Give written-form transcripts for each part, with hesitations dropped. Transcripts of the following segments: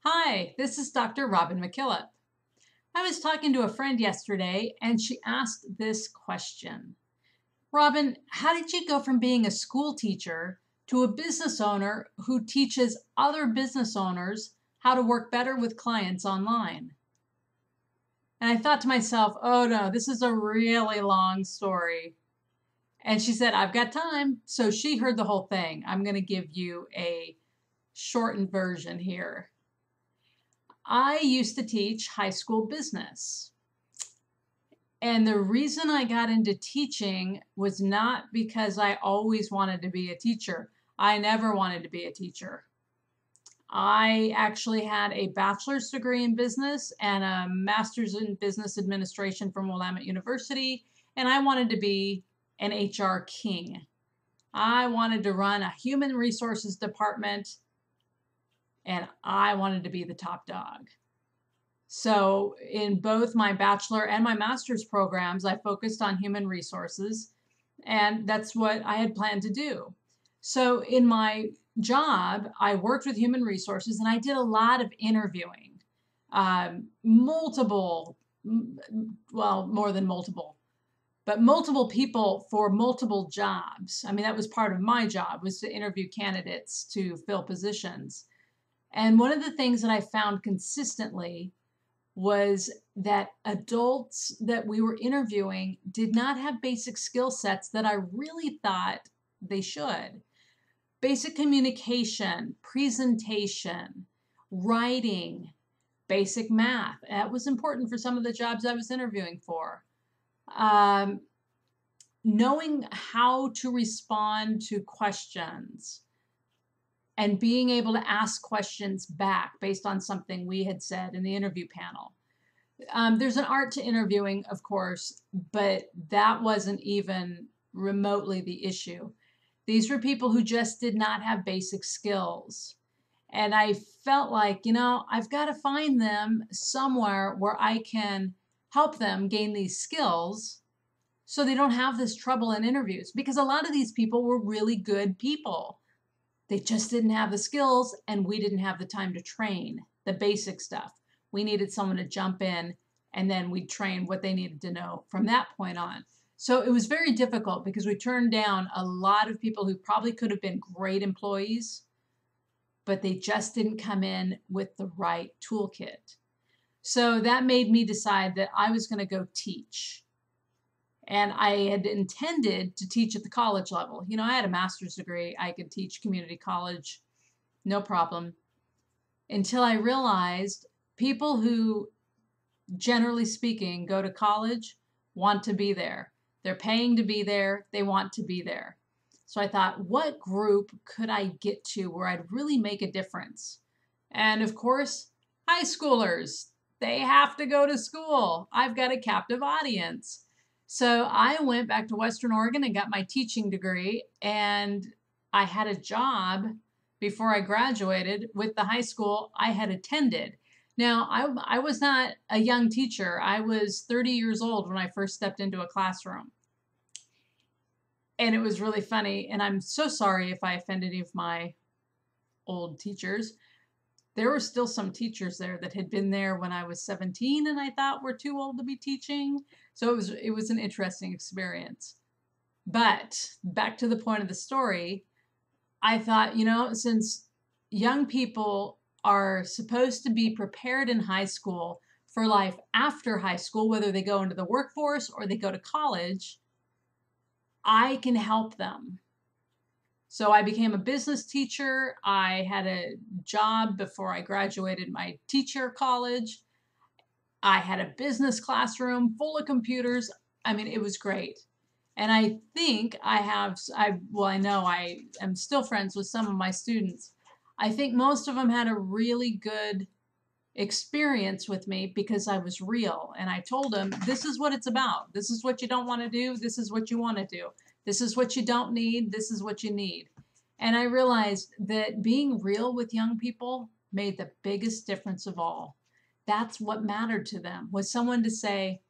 Hi, this is Dr. Robyn MacKillop. I was talking to a friend yesterday and she asked this question. Robyn, how did you go from being a school teacher to a business owner who teaches other business owners how to work better with clients online? And I thought to myself, oh no, this is a really long story. And she said, I've got time. So she heard the whole thing. I'm going to give you a shortened version here. I used to teach high school business. And the reason I got into teaching was not because I always wanted to be a teacher. I never wanted to be a teacher. I actually had a bachelor's degree in business and a master's in business administration from Willamette University, and I wanted to be an HR king. I wanted to run a human resources department, and I wanted to be the top dog. So in both my bachelor and my master's programs, I focused on human resources, and that's what I had planned to do. So in my job, I worked with human resources and I did a lot of interviewing, multiple, well, more than multiple, but multiple people for multiple jobs. I mean, that was part of my job, was to interview candidates to fill positions. And one of the things that I found consistently was that adults that we were interviewing did not have basic skill sets that I really thought they should. Basic communication, presentation, writing, basic math. That was important for some of the jobs I was interviewing for. Knowing how to respond to questions and being able to ask questions back based on something we had said in the interview panel. There's an art to interviewing, of course, but that wasn't even remotely the issue. These were people who just did not have basic skills. And I felt like, I've got to find them somewhere where I can help them gain these skills so they don't have this trouble in interviews. Because a lot of these people were really good people. They just didn't have the skills, and we didn't have the time to train the basic stuff. We needed someone to jump in, and then we'd train what they needed to know from that point on. So it was very difficult because we turned down a lot of people who probably could have been great employees, but they just didn't come in with the right toolkit. So that made me decide that I was going to go teach. And I had intended to teach at the college level. I had a master's degree. I could teach community college, no problem. Until I realized people who, generally speaking, go to college want to be there. They're paying to be there. They want to be there. So I thought, what group could I get to where I'd really make a difference? And of course, high schoolers. They have to go to school. I've got a captive audience. So I went back to Western Oregon and got my teaching degree, and I had a job before I graduated with the high school I had attended. Now, I was not a young teacher. I was 30 years old when I first stepped into a classroom. And it was really funny, and I'm so sorry if I offended any of my old teachers. There were still some teachers there that had been there when I was 17 and I thought were too old to be teaching. So it was an interesting experience. But back to the point of the story, I thought, since young people are supposed to be prepared in high school for life after high school, whether they go into the workforce or they go to college, I can help them. So I became a business teacher. I had a job before I graduated my teacher college. I had a business classroom full of computers. I mean, it was great. And I think I know I am still friends with some of my students. I think most of them had a really good experience with me because I was real. And I told them, this is what it's about. This is what you don't want to do. This is what you want to do. This is what you don't need. This is what you need. And I realized that being real with young people made the biggest difference of all. That's what mattered to them, was someone to say,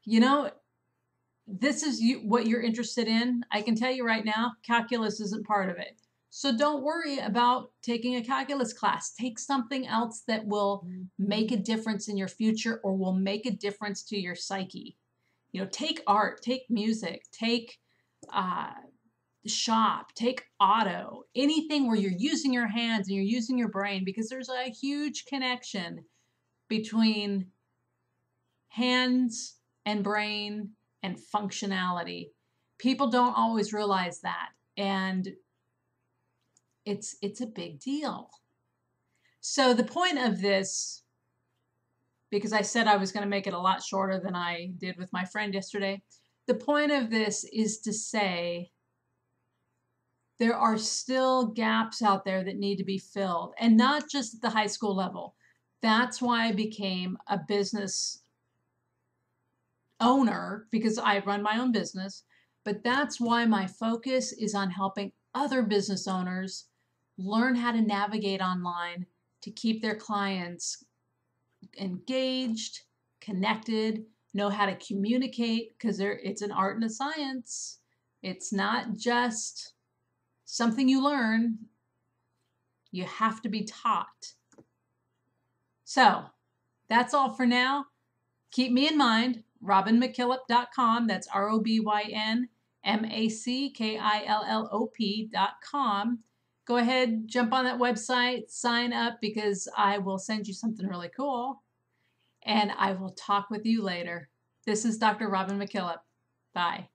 this is what you're interested in. I can tell you right now, calculus isn't part of it. So don't worry about taking a calculus class. Take something else that will make a difference in your future or will make a difference to your psyche. You know, take art, take music, take shop, take auto, anything where you're using your hands and you're using your brain, because there's a huge connection between hands and brain and functionality. People don't always realize that, and it's a big deal. So the point of this, because I said I was going to make it a lot shorter than I did with my friend yesterday, the point of this is to say there are still gaps out there that need to be filled, and not just at the high school level. That's why I became a business owner, because I run my own business, but that's why my focus is on helping other business owners learn how to navigate online to keep their clients engaged, connected, know how to communicate, because it's an art and a science. It's not just something you learn. You have to be taught. So that's all for now. Keep me in mind, robynmackillop.com. That's ROBYNMACKILLOP.com. Go ahead, jump on that website, sign up, because I will send you something really cool. And I will talk with you later. This is Dr. Robyn MacKillop. Bye.